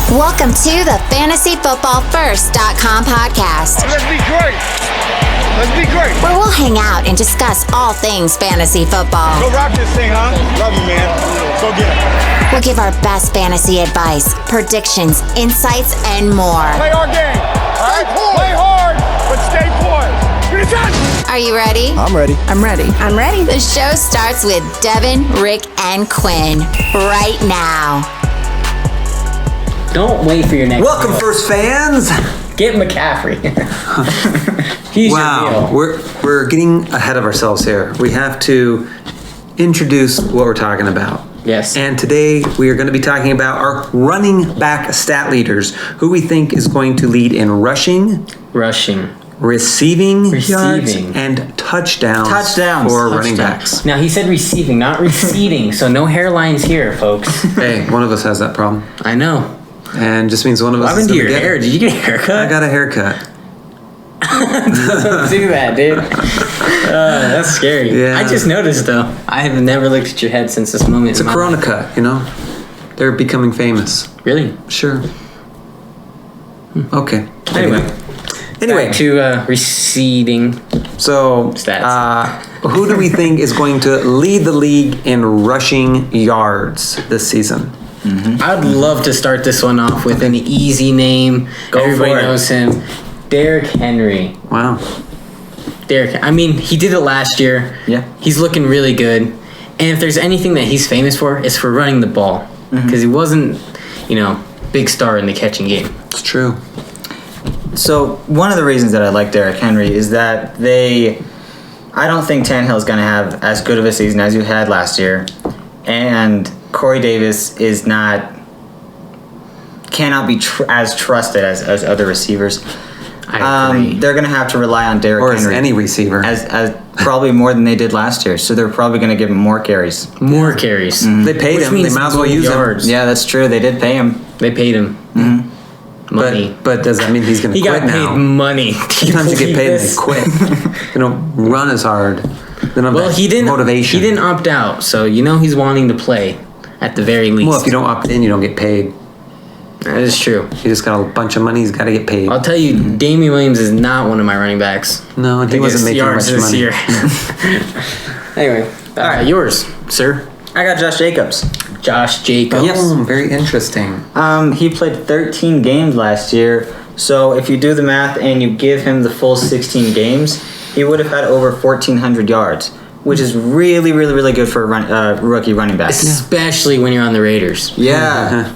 Welcome to the FantasyFootballFirst.com podcast. Let's be great. Let's be great. Where we'll hang out and discuss all things fantasy football. Go rock this thing, huh? Love you, man. Go get it. We'll give our best fantasy advice, predictions, insights, and more. Play our game. All right? Play hard, but stay poised. Get it done. Are you ready? I'm ready. I'm ready. I'm ready. The show starts with Devin, Rick, and Quinn right now. Don't wait for your next. Welcome, deal. First fans. Get McCaffrey. He's Wow, your deal. we're getting ahead of ourselves here. We have to introduce what we're talking about. Yes. And today we are going to be talking about our running back stat leaders, who we think is going to lead in rushing, receiving yards, and touchdowns for running backs. Now he said receiving, not receding. So no hairlines here, folks. Hey, one of us has that problem, I know. and just means one of us. What happened is to your gonna get hair? it. Did you get a haircut? I got a haircut. Don't do that, dude. That's scary. Yeah. I just noticed though. I have never looked at your head since this moment. It's a Corona cut, you know. They're becoming famous. Really? Sure. Okay. Anyway. Anyway, Back to receding. so Stats. who do we think is going to lead the league in rushing yards this season? I'd love to start this one off with an easy name. Everybody for it. knows him. Derrick Henry. Wow. I mean, he did it last year. Yeah. He's looking really good. And if there's anything that he's famous for, it's for running the ball. Because he wasn't, big star in the catching game. It's true. So one of the reasons that I like Derrick Henry is that I don't think Tannehill's going to have as good of a season as you had last year, and Corey Davis cannot be as trusted as other receivers. I agree. They're going to have to rely on Derrick Or as Henry any receiver. as probably more than they did last year. So they're probably going to give him more carries. More carries. They paid Which him. They means might as well more use yards. Yeah, that's true. They did pay him. They paid him money. But does that mean he's going to He quit got paid now? money. Sometimes you get paid and they quit. They don't run as hard. They don't have Well, that he didn't. motivation. He didn't opt out, so he's wanting to play at the very least. Well, if you don't opt in, you don't get paid. That is true. He just got a bunch of money. He's got to get paid. I'll tell you, Damian Williams is not one of my running backs. No, and he wasn't making yards much this money. year. Anyway, yours, sir. I got Josh Jacobs. Josh Jacobs. Very interesting. He played 13 games last year, so if you do the math and you give him the full 16 games, he would have had over 1,400 yards, which is really, really, really good for a rookie running back. Especially when you're on the Raiders. Yeah.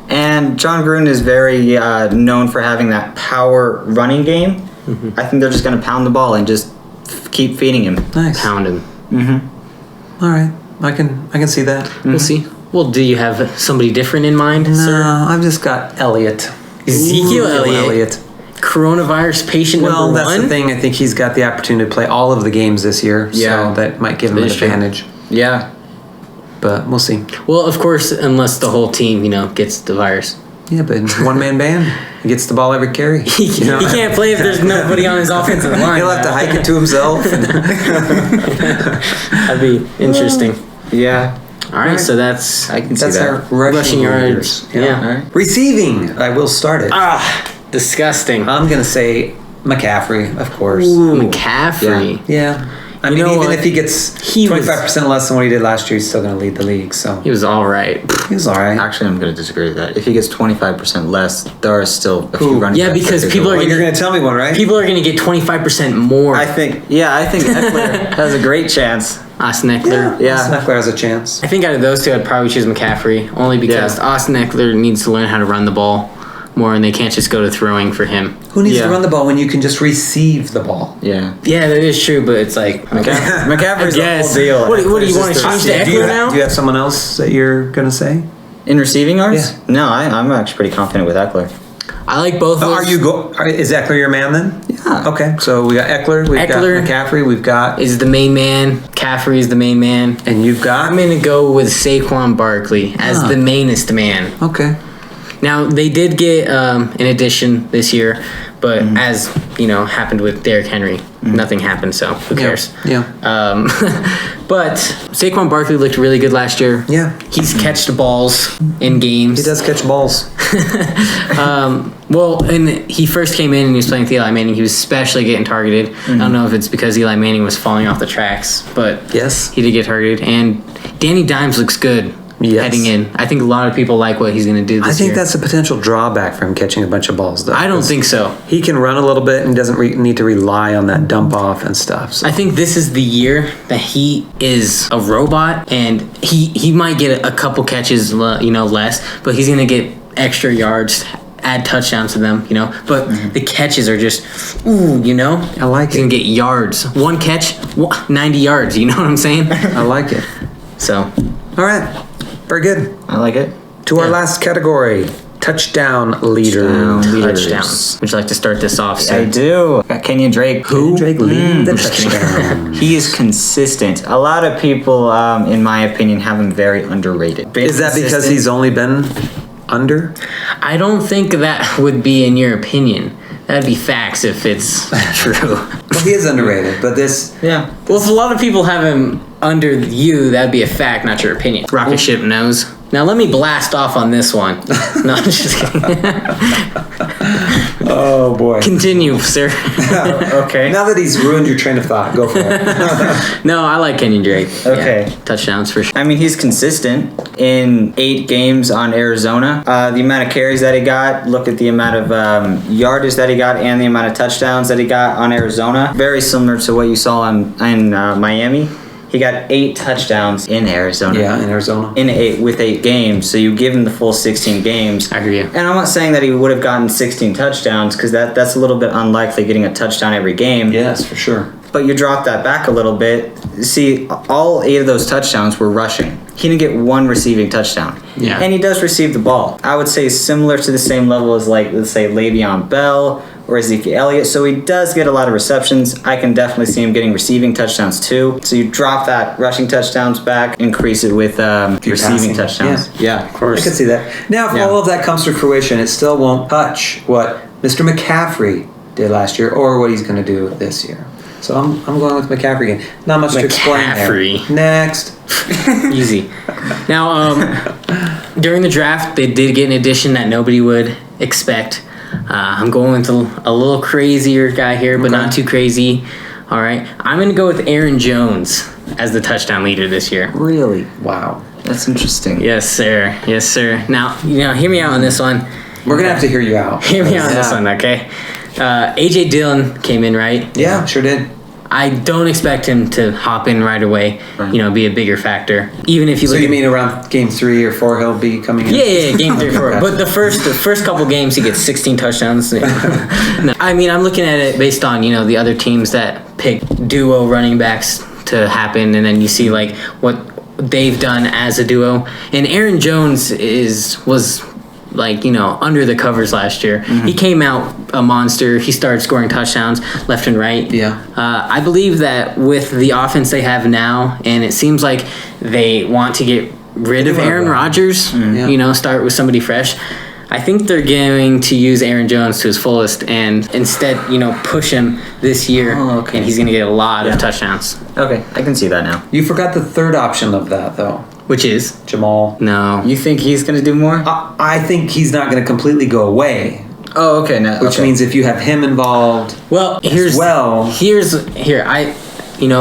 And John Gruden is very known for having that power running game. I think they're just going to pound the ball and just keep feeding him. Nice. Pound him. All right. I can see that. We'll see. Well, do you have somebody different in mind, No, sir? I've just got Elliott. Ezekiel Elliott. Coronavirus patient Well, number that's one. the thing. I think he's got the opportunity to play all of the games this year, Yeah. so that might give him an That is true. advantage. Yeah. But we'll see. Well, of course, unless the whole team, gets the virus. Yeah, but one-man band. He gets the ball every carry. He can't play if there's nobody on his offensive line. He'll have to hike it to himself. That'd be interesting. Yeah. All right, so that's I can see That's that. our rushing yards. yards. Yeah. All right. Receiving. I will start it. Disgusting. I'm going to say McCaffrey, of course. McCaffrey. Yeah. I mean, know even what? if he gets He was- 25% less than what he did last year, he's still going to lead the league. So He was all right. he was all right. Actually, I'm going to disagree with that. If he gets 25% less, there are still a few running Yeah, backs because that could people go are Well, away. you're going to tell me one, right? People are going to get 25% more. I think Eckler has a great chance. Austin Eckler. Yeah. Snuffler has a chance. I think out of those two, I'd probably choose McCaffrey, only because Yeah. Austin Eckler needs to learn how to run the ball more, and they can't just go to throwing for him. Who needs Yeah. to run the ball when you can just receive the ball? Yeah. Yeah, that is true, but it's like... McCaffrey's the Yes. whole deal. What do you Eckler's want to just change to Do you, Eckler now? do you have someone else that you're going to say? In receiving yards? Yeah. No, I'm actually pretty confident with Eckler. I like both of Oh, those. Is Eckler your man then? Yeah. Okay, so we got Eckler, we've Eckler got McCaffrey, we've got, Is the main man. Caffrey is the main man. and you've got. I'm going to go with Saquon Barkley as the mainest man. Okay. Now, they did get an addition this year, But as happened with Derrick Henry, nothing happened. So who cares? Yeah. But Saquon Barkley looked really good last year. Yeah. He's catched balls in games. He does catch balls. Well, and he first came in and he was playing with Eli Manning. He was especially getting targeted. I don't know if it's because Eli Manning was falling off the tracks, but Yes. he did get targeted. And Danny Dimes looks good heading in. I think a lot of people like what he's going to do this year. I think that's a potential drawback for him catching a bunch of balls, though. I don't think so. He can run a little bit and doesn't need to rely on that dump off and stuff. So. I think this is the year that he is a robot, and he might get a couple catches, less, but he's going to get extra yards, add touchdowns to them, But the catches are just, I like he's going to get yards. One catch, 90 yards, you know what I'm saying? I like it. So, All right. Very good. I like it. To our last category, touchdown leader. touchdowns. Would you like to start this off, sir? I do. Got Kenyon Drake. Who? Drake leading the touchdown. He is consistent. A lot of people, in my opinion, have him very underrated. Is that because he's only been under? I don't think that would be in your opinion. That'd be facts if it's true. Well, he is underrated, but this... Yeah. Well, if a lot of people have him under you, that'd be a fact, not your opinion. Rocket Ship knows. Now let me blast off on this one. No, I'm just kidding. Oh, boy. Continue, sir. Okay. Now that he's ruined your train of thought, go for it. No, I like Kenyon Drake. Okay. Yeah, touchdowns for sure. I mean, he's consistent in 8 games on Arizona. The amount of carries that he got, look at the amount of yardage that he got and the amount of touchdowns that he got on Arizona. Very similar to what you saw in Miami. He got 8 touchdowns in Arizona. Yeah, in Arizona. With 8 games, so you give him the full 16 games. I agree. And I'm not saying that he would have gotten 16 touchdowns because that's a little bit unlikely, getting a touchdown every game. Yes, for sure. But you drop that back a little bit. See, all 8 of those touchdowns were rushing. He didn't get one receiving touchdown. Yeah. And he does receive the ball. I would say similar to the same level as, like, let's say Le'Veon Bell or Ezekiel Elliott. So he does get a lot of receptions. I can definitely see him getting receiving touchdowns too. So you drop that rushing touchdowns back, increase it with receiving passing. touchdowns. Yeah, of course. I could see that. Now, if all of that comes to fruition, it still won't touch what Mr. McCaffrey did last year or what he's going to do this year. So I'm going with McCaffrey again. Not much to explain McCaffrey. there. Next. Easy. Now, during the draft, they did get an addition that nobody would expect. I'm going with a little crazier guy here, but not too crazy. All right. I'm going to go with Aaron Jones as the touchdown leader this year. Really? Wow. That's interesting. Yes, sir. Yes, sir. Now, hear me out on this one. We're going to have to hear you out. Hear me out on this one, okay? A.J. Dillon came in, right? Yeah, sure did. I don't expect him to hop in right away, be a bigger factor. Even if you So look you at mean around game 3 or 4 he'll be coming in? Yeah, game 3 or 4. But the first couple games he gets 16 touchdowns. No, I mean, I'm looking at it based on, the other teams that pick duo running backs to happen, and then you see like what they've done as a duo. And Aaron Jones was like, under the covers last year. Mm-hmm. He came out a monster. He started scoring touchdowns left and right. Yeah. I believe that with the offense they have now, and it seems like they want to get rid of Aaron Rodgers, start with somebody fresh. I think they're going to use Aaron Jones to his fullest and instead, push him this year, and he's going to get a lot of touchdowns. Okay, I can see that now. You forgot the third option of that, though. Which is? Jamal. No. You think he's going to do more? I think he's not going to completely go away. Oh, okay. No, Which means if you have him involved, here's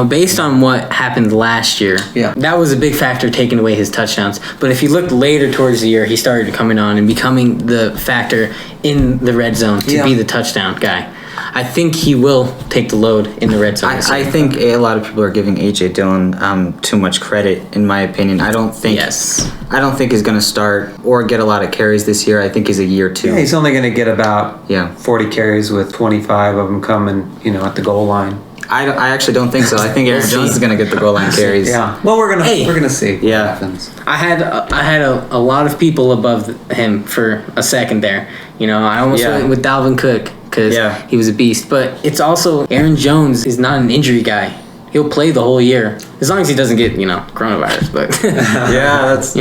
based on what happened last year, that was a big factor taking away his touchdowns. But if you look later towards the year, he started coming on and becoming the factor in the red zone to be the touchdown guy. I think he will take the load in the red zone. I think a lot of people are giving A.J. Dillon too much credit, in my opinion. I don't think he's going to start or get a lot of carries this year. I think he's a year 2. Yeah, he's only going to get about 40 carries with 25 of them coming, at the goal line. I actually don't think so. I think Aaron Jones is going to get the goal line carries. Yeah. Well, we're gonna see. What happens. I had a lot of people above him for a second there. I almost went with Dalvin Cook because he was a beast. But it's also Aaron Jones is not an injury guy. He'll play the whole year as long as he doesn't get coronavirus. But that's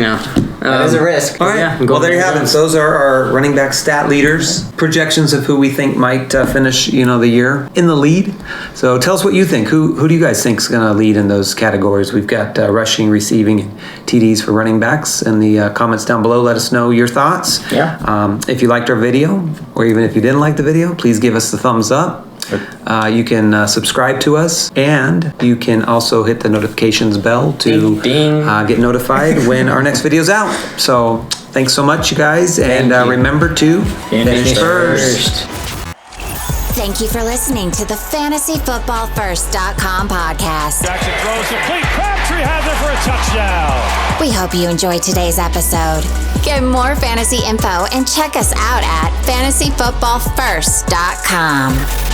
That is a risk. All right. Yeah, well, there you have it. Jones. Those are our running back stat leaders. Projections of who we think might finish, the year in the lead. So tell us what you think. Who do you guys think is going to lead in those categories? We've got rushing, receiving, and TDs for running backs. In the comments down below, let us know your thoughts. Yeah. If you liked our video, or even if you didn't like the video, please give us the thumbs up. You can subscribe to us, and you can also hit the notifications bell to get notified when our next video's out. So thanks so much, you guys, and remember to finish first. Thank you for listening to the FantasyFootballFirst.com podcast. Jackson throws complete. Crabtree has it for a touchdown. We hope you enjoyed today's episode. Get more fantasy info and check us out at FantasyFootballFirst.com.